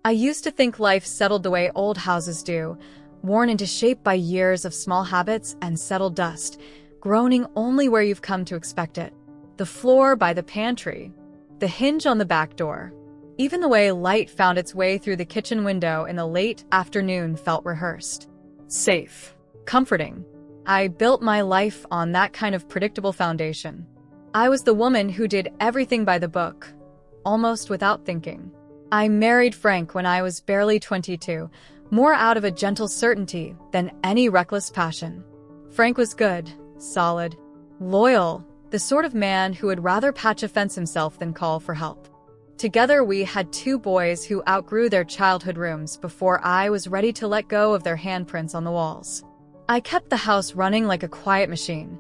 I used to think life settled the way old houses do, worn into shape by years of small habits and settled dust, groaning only where you've come to expect it. The floor by the pantry, the hinge on the back door, even the way light found its way through the kitchen window in the late afternoon felt rehearsed. Safe. Comforting. I built my life on that kind of predictable foundation. I was the woman who did everything by the book, almost without thinking. I married Frank when I was barely 22, more out of a gentle certainty than any reckless passion. Frank was good, solid, loyal, the sort of man who would rather patch a fence himself than call for help. Together we had 2 boys who outgrew their childhood rooms before I was ready to let go of their handprints on the walls. I kept the house running like a quiet machine,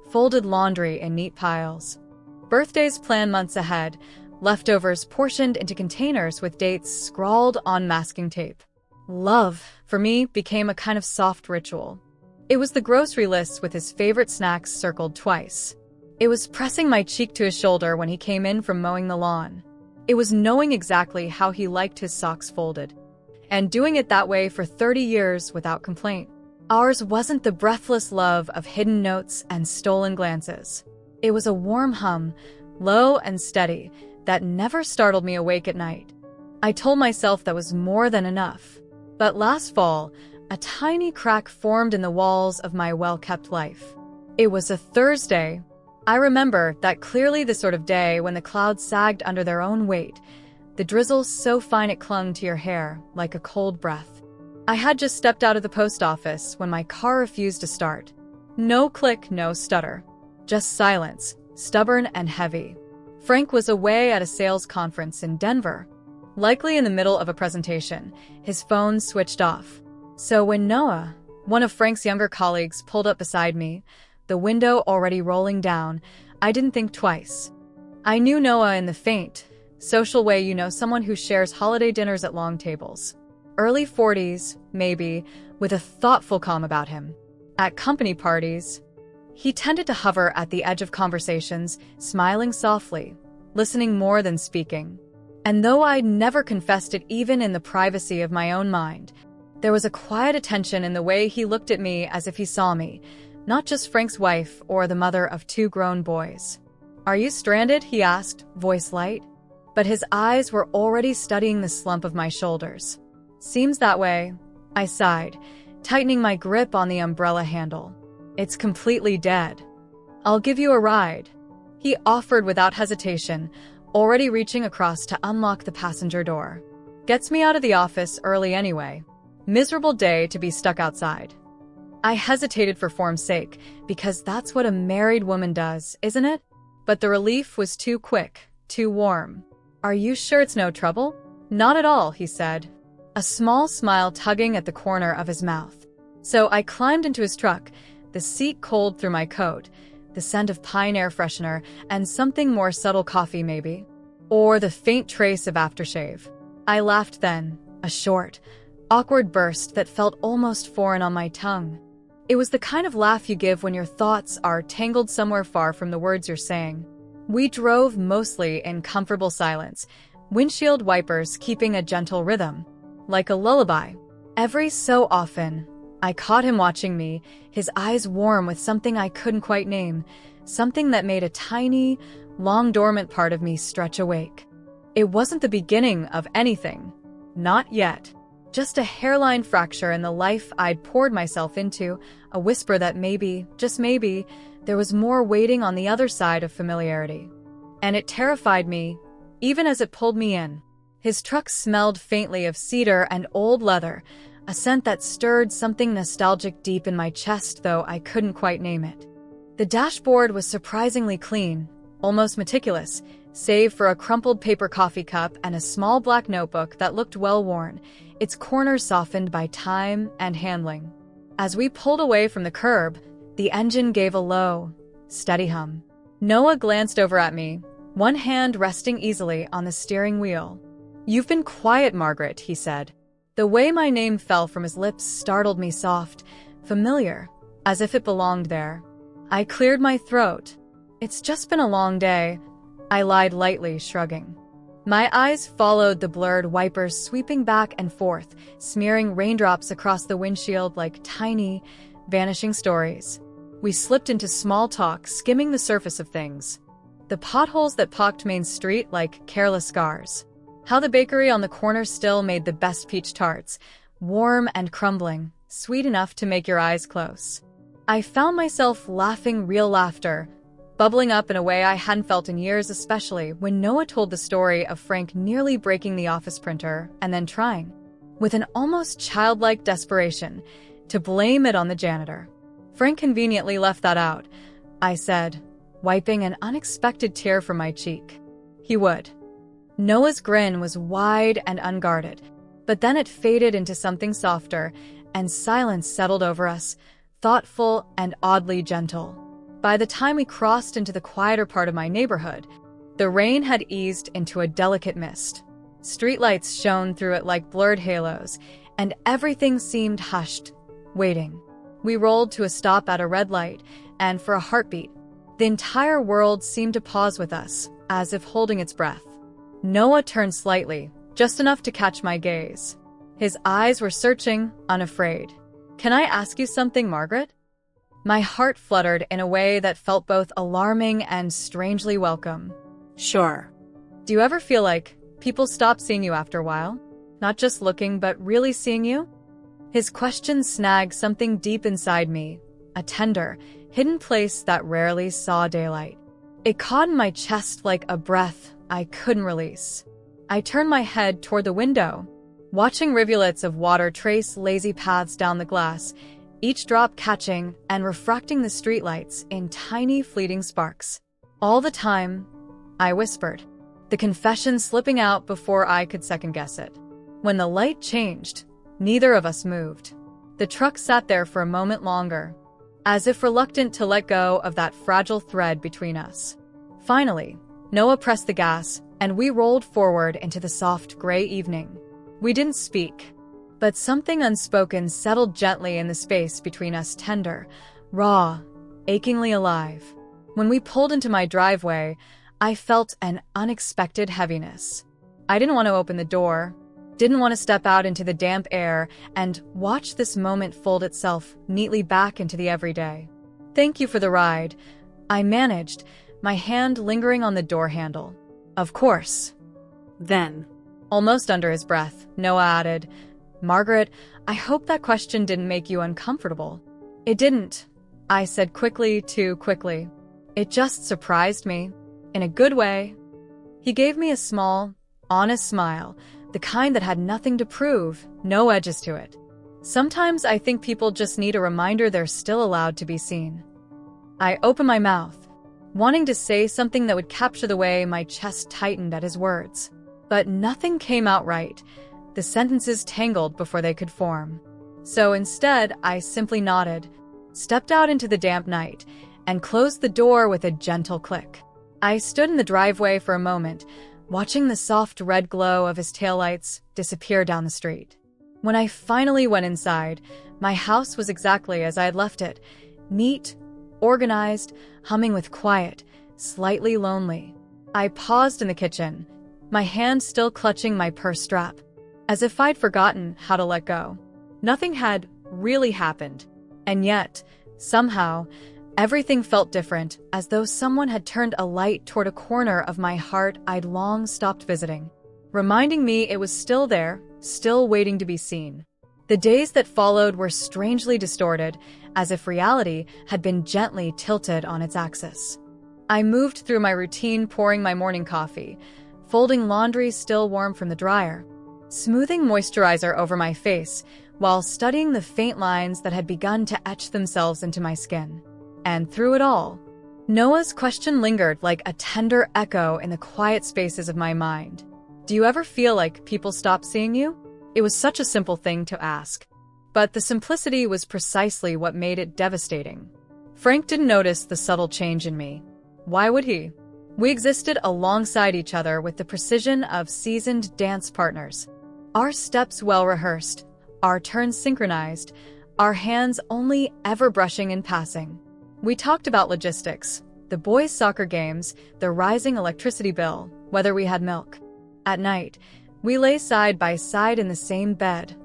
folded laundry in neat piles. Birthdays planned months ahead, leftovers portioned into containers with dates scrawled on masking tape. Love, for me, became a kind of soft ritual. It was the grocery list with his favorite snacks circled twice. It was pressing my cheek to his shoulder when he came in from mowing the lawn. It was knowing exactly how he liked his socks folded, and doing it that way for 30 years without complaint. Ours wasn't the breathless love of hidden notes and stolen glances. It was a warm hum, low and steady, that never startled me awake at night. I told myself that was more than enough. But last fall, a tiny crack formed in the walls of my well-kept life. It was a Thursday. I remember that clearly, the sort of day when the clouds sagged under their own weight, the drizzle so fine it clung to your hair like a cold breath. I had just stepped out of the post office when my car refused to start. No click, no stutter. Just silence, stubborn and heavy. Frank was away at a sales conference in Denver, likely in the middle of a presentation, his phone switched off. So when Noah, one of Frank's younger colleagues, pulled up beside me, the window already rolling down, I didn't think twice. I knew Noah in the faint, social way you know someone who shares holiday dinners at long tables. Early 40s, maybe, with a thoughtful calm about him. At company parties, he tended to hover at the edge of conversations, smiling softly, listening more than speaking. And though I'd never confessed it even in the privacy of my own mind, there was a quiet attention in the way he looked at me as if he saw me, not just Frank's wife or the mother of 2 grown boys. "Are you stranded?" he asked, voice light. But his eyes were already studying the slump of my shoulders. "Seems that way," I sighed, tightening my grip on the umbrella handle. "It's completely dead." "I'll give you a ride," he offered without hesitation, already reaching across to unlock the passenger door. "Gets me out of the office early anyway. Miserable day to be stuck outside." I hesitated for form's sake, because that's what a married woman does, isn't it? But the relief was too quick, too warm. "Are you sure it's no trouble?" "Not at all," he said, a small smile tugging at the corner of his mouth. So I climbed into his truck, the seat cold through my coat, the scent of pine air freshener, and something more subtle, coffee maybe, or the faint trace of aftershave. I laughed then, a short, awkward burst that felt almost foreign on my tongue. It was the kind of laugh you give when your thoughts are tangled somewhere far from the words you're saying. We drove mostly in comfortable silence, windshield wipers keeping a gentle rhythm, like a lullaby. Every so often, I caught him watching me, his eyes warm with something I couldn't quite name, something that made a tiny, long-dormant part of me stretch awake. It wasn't the beginning of anything. Not yet. Just a hairline fracture in the life I'd poured myself into, a whisper that maybe, just maybe, there was more waiting on the other side of familiarity. And it terrified me, even as it pulled me in. His truck smelled faintly of cedar and old leather, a scent that stirred something nostalgic deep in my chest, though I couldn't quite name it. The dashboard was surprisingly clean, almost meticulous, save for a crumpled paper coffee cup and a small black notebook that looked well-worn, its corners softened by time and handling. As we pulled away from the curb, the engine gave a low, steady hum. Noah glanced over at me, one hand resting easily on the steering wheel. "You've been quiet, Margaret," he said. The way my name fell from his lips startled me, soft, familiar, as if it belonged there. I cleared my throat. "It's just been a long day," I lied lightly, shrugging. My eyes followed the blurred wipers sweeping back and forth, smearing raindrops across the windshield like tiny, vanishing stories. We slipped into small talk, skimming the surface of things. The potholes that pocked Main Street like careless scars. How the bakery on the corner still made the best peach tarts, warm and crumbling, sweet enough to make your eyes close. I found myself laughing real laughter, bubbling up in a way I hadn't felt in years, especially when Noah told the story of Frank nearly breaking the office printer and then trying, with an almost childlike desperation, to blame it on the janitor. Frank conveniently left that out, I said, wiping an unexpected tear from my cheek. He would. Noah's grin was wide and unguarded, but then it faded into something softer, and silence settled over us, thoughtful and oddly gentle. By the time we crossed into the quieter part of my neighborhood, the rain had eased into a delicate mist. Streetlights shone through it like blurred halos, and everything seemed hushed, waiting. We rolled to a stop at a red light, and for a heartbeat, the entire world seemed to pause with us, as if holding its breath. Noah turned slightly, just enough to catch my gaze. His eyes were searching, unafraid. "Can I ask you something, Margaret?" My heart fluttered in a way that felt both alarming and strangely welcome. Sure. Do you ever feel like people stop seeing you after a while? Not just looking, but really seeing you? His question snagged something deep inside me, a tender, hidden place that rarely saw daylight. It caught in my chest like a breath I couldn't release. I turned my head toward the window, watching rivulets of water trace lazy paths down the glass, each drop catching and refracting the streetlights in tiny fleeting sparks. All the time, I whispered, the confession slipping out before I could second-guess it. When the light changed, neither of us moved. The truck sat there for a moment longer, as if reluctant to let go of that fragile thread between us. Finally, Noah pressed the gas, and we rolled forward into the soft gray evening. We didn't speak, but something unspoken settled gently in the space between us, tender, raw, achingly alive. When we pulled into my driveway, I felt an unexpected heaviness. I didn't want to open the door, didn't want to step out into the damp air and watch this moment fold itself neatly back into the everyday. "Thank you for the ride," I managed, my hand lingering on the door handle. "Of course." Then, almost under his breath, Noah added, "Margaret, I hope that question didn't make you uncomfortable." "It didn't," I said quickly, too quickly. "It just surprised me, in a good way." He gave me a small, honest smile, the kind that had nothing to prove, no edges to it. Sometimes I think people just need a reminder they're still allowed to be seen. I opened my mouth, wanting to say something that would capture the way my chest tightened at his words. But nothing came out right. The sentences tangled before they could form. So instead, I simply nodded, stepped out into the damp night, and closed the door with a gentle click. I stood in the driveway for a moment, watching the soft red glow of his taillights disappear down the street. When I finally went inside, my house was exactly as I had left it, neat, organized, humming with quiet, slightly lonely. I paused in the kitchen, my hand still clutching my purse strap, as if I'd forgotten how to let go. Nothing had really happened, and yet, somehow, everything felt different, as though someone had turned a light toward a corner of my heart I'd long stopped visiting, reminding me it was still there, still waiting to be seen. The days that followed were strangely distorted, as if reality had been gently tilted on its axis. I moved through my routine, pouring my morning coffee, folding laundry still warm from the dryer, smoothing moisturizer over my face, while studying the faint lines that had begun to etch themselves into my skin. And through it all, Noah's question lingered like a tender echo in the quiet spaces of my mind. "Do you ever feel like people stop seeing you?" It was such a simple thing to ask, but the simplicity was precisely what made it devastating. Frank didn't notice the subtle change in me. Why would he? We existed alongside each other with the precision of seasoned dance partners. Our steps well rehearsed, our turns synchronized, our hands only ever brushing in passing. We talked about logistics, the boys' soccer games, the rising electricity bill, whether we had milk. At night, we lay side by side in the same bed,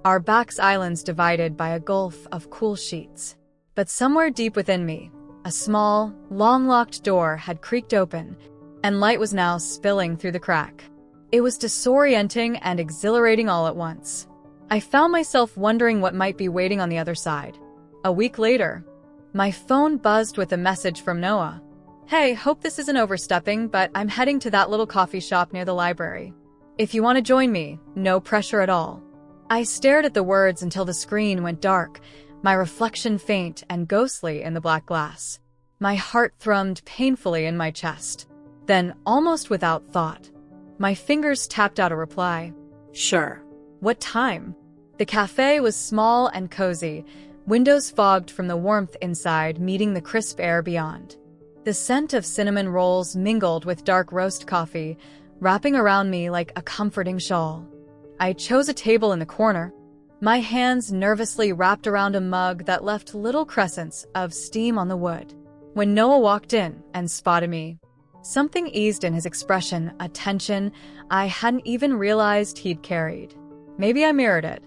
our backs islands divided by a gulf of cool sheets. But somewhere deep within me, a small, long-locked door had creaked open, and light was now spilling through the crack. It was disorienting and exhilarating all at once. I found myself wondering what might be waiting on the other side. A week later, my phone buzzed with a message from Noah. "Hey, hope this isn't overstepping, but I'm heading to that little coffee shop near the library. If you want to join me, no pressure at all." I stared at the words until the screen went dark, my reflection faint and ghostly in the black glass. My heart thrummed painfully in my chest. Then, almost without thought, my fingers tapped out a reply. Sure. What time? The cafe was small and cozy, windows fogged from the warmth inside meeting the crisp air beyond. The scent of cinnamon rolls mingled with dark roast coffee, wrapping around me like a comforting shawl. I chose a table in the corner, my hands nervously wrapped around a mug that left little crescents of steam on the wood. When Noah walked in and spotted me, something eased in his expression, a tension I hadn't even realized he'd carried. Maybe I mirrored it.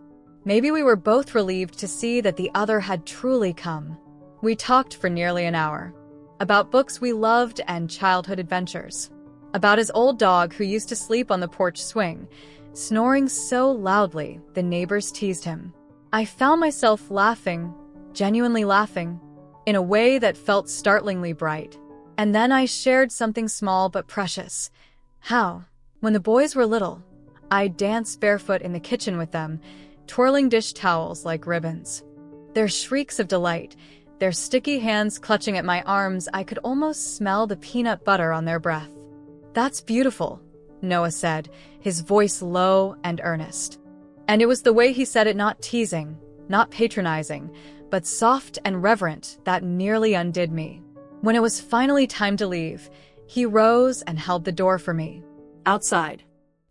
Maybe we were both relieved to see that the other had truly come. We talked for nearly an hour. About books we loved and childhood adventures. About his old dog who used to sleep on the porch swing, snoring so loudly the neighbors teased him. I found myself laughing, genuinely laughing, in a way that felt startlingly bright. And then I shared something small but precious. How, when the boys were little, I'd dance barefoot in the kitchen with them, twirling dish towels like ribbons. Their shrieks of delight, their sticky hands clutching at my arms, I could almost smell the peanut butter on their breath. "That's beautiful," Noah said, his voice low and earnest. And it was the way he said it, not teasing, not patronizing, but soft and reverent, that nearly undid me. When it was finally time to leave, he rose and held the door for me. Outside.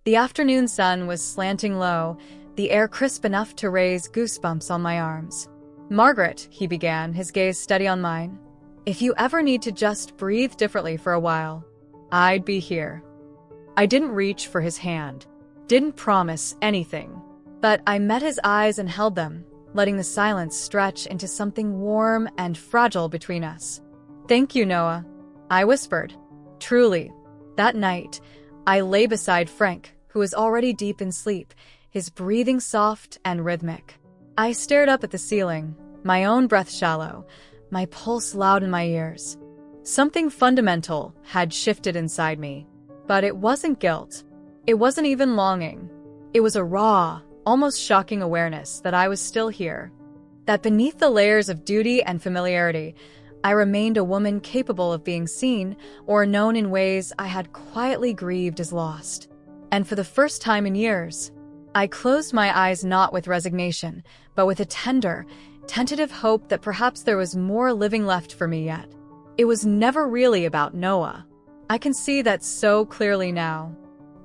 The afternoon sun was slanting low, the air crisp enough to raise goosebumps on my arms. "Margaret," he began, his gaze steady on mine, "if you ever need to just breathe differently for a while, I'd be here." I didn't reach for his hand, didn't promise anything, but I met his eyes and held them, letting the silence stretch into something warm and fragile between us. "Thank you, Noah," I whispered. Truly, that night, I lay beside Frank, who was already deep in sleep, his breathing soft and rhythmic. I stared up at the ceiling, my own breath shallow, my pulse loud in my ears. Something fundamental had shifted inside me. But it wasn't guilt. It wasn't even longing. It was a raw, almost shocking awareness that I was still here. That beneath the layers of duty and familiarity, I remained a woman capable of being seen or known in ways I had quietly grieved as lost. And for the first time in years, I closed my eyes not with resignation, but with a tender, tentative hope that perhaps there was more living left for me yet. It was never really about Noah. I can see that so clearly now.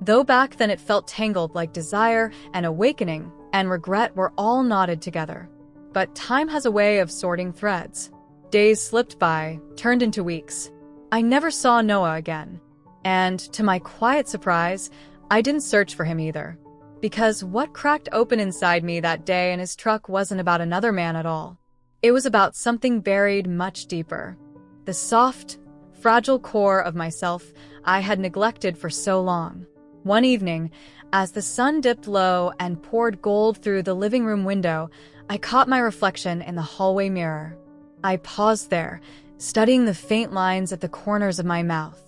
Though back then it felt tangled like desire and awakening and regret were all knotted together. But time has a way of sorting threads. Days slipped by, turned into weeks. I never saw Noah again. And, to my quiet surprise, I didn't search for him either. Because what cracked open inside me that day in his truck wasn't about another man at all. It was about something buried much deeper. The soft, fragile core of myself I had neglected for so long. One evening, as the sun dipped low and poured gold through the living room window, I caught my reflection in the hallway mirror. I paused there, studying the faint lines at the corners of my mouth.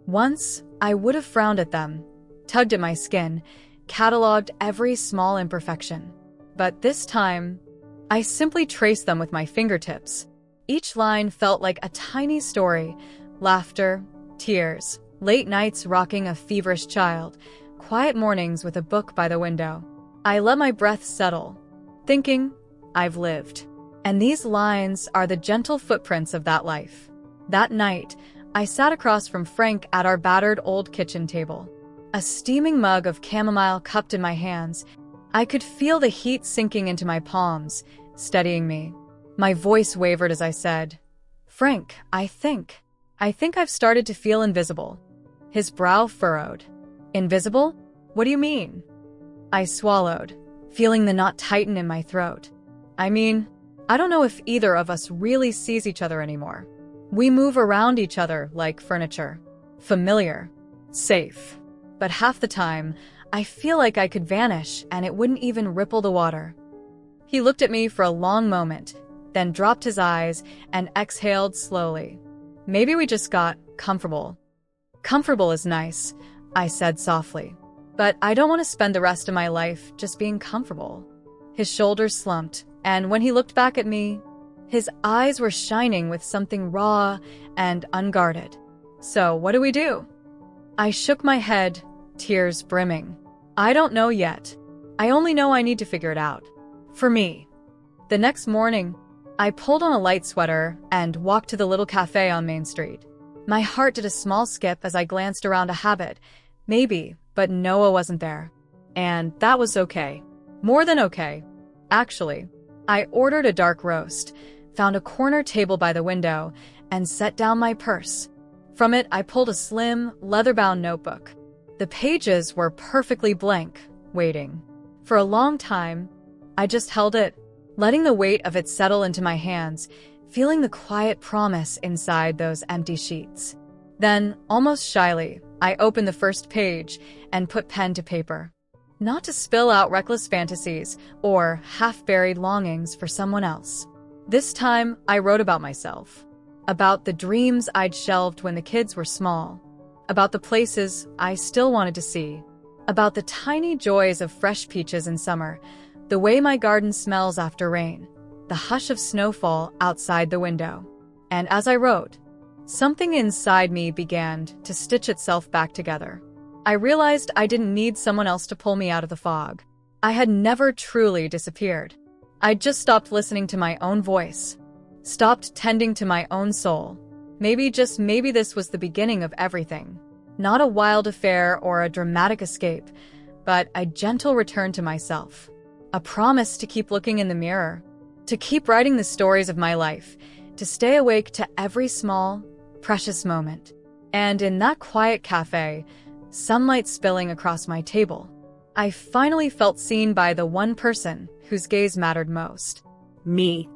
Once, I would have frowned at them, tugged at my skin, cataloged every small imperfection. But this time, I simply traced them with my fingertips. Each line felt like a tiny story: laughter, tears, late nights rocking a feverish child, quiet mornings with a book by the window. I let my breath settle, thinking, I've lived. And these lines are the gentle footprints of that life. That night, I sat across from Frank at our battered old kitchen table. A steaming mug of chamomile cupped in my hands. I could feel the heat sinking into my palms, steadying me. My voice wavered as I said, "Frank, I think I've started to feel invisible." His brow furrowed. "Invisible? What do you mean? I swallowed, feeling the knot tighten in my throat. I mean, I don't know if either of us really sees each other anymore. We move around each other like furniture. Familiar. Safe. But half the time, I feel like I could vanish and it wouldn't even ripple the water. He looked at me for a long moment, then dropped his eyes and exhaled slowly. Maybe we just got comfortable. Comfortable is nice, I said softly. But I don't want to spend the rest of my life just being comfortable. His shoulders slumped, and when he looked back at me, his eyes were shining with something raw and unguarded. So what do we do? I shook my head, tears brimming. I don't know yet. I only know I need to figure it out. For me. The next morning, I pulled on a light sweater and walked to the little cafe on Main Street. My heart did a small skip as I glanced around a habit. Maybe, but Noah wasn't there. And that was okay. More than okay. Actually, I ordered a dark roast, found a corner table by the window, and set down my purse. From it, I pulled a slim, leather-bound notebook. The pages were perfectly blank, waiting. For a long time, I just held it, letting the weight of it settle into my hands, feeling the quiet promise inside those empty sheets. Then, almost shyly, I opened the first page and put pen to paper. Not to spill out reckless fantasies or half-buried longings for someone else. This time, I wrote about myself. About the dreams I'd shelved when the kids were small. About the places I still wanted to see. About the tiny joys of fresh peaches in summer, the way my garden smells after rain, the hush of snowfall outside the window. And as I wrote, something inside me began to stitch itself back together. I realized I didn't need someone else to pull me out of the fog. I had never truly disappeared. I'd just stopped listening to my own voice. Stopped tending to my own soul. Maybe, just maybe, this was the beginning of everything. Not a wild affair or a dramatic escape, but a gentle return to myself. A promise to keep looking in the mirror. To keep writing the stories of my life. To stay awake to every small, precious moment. And in that quiet cafe, sunlight spilling across my table, I finally felt seen by the one person whose gaze mattered most. Me.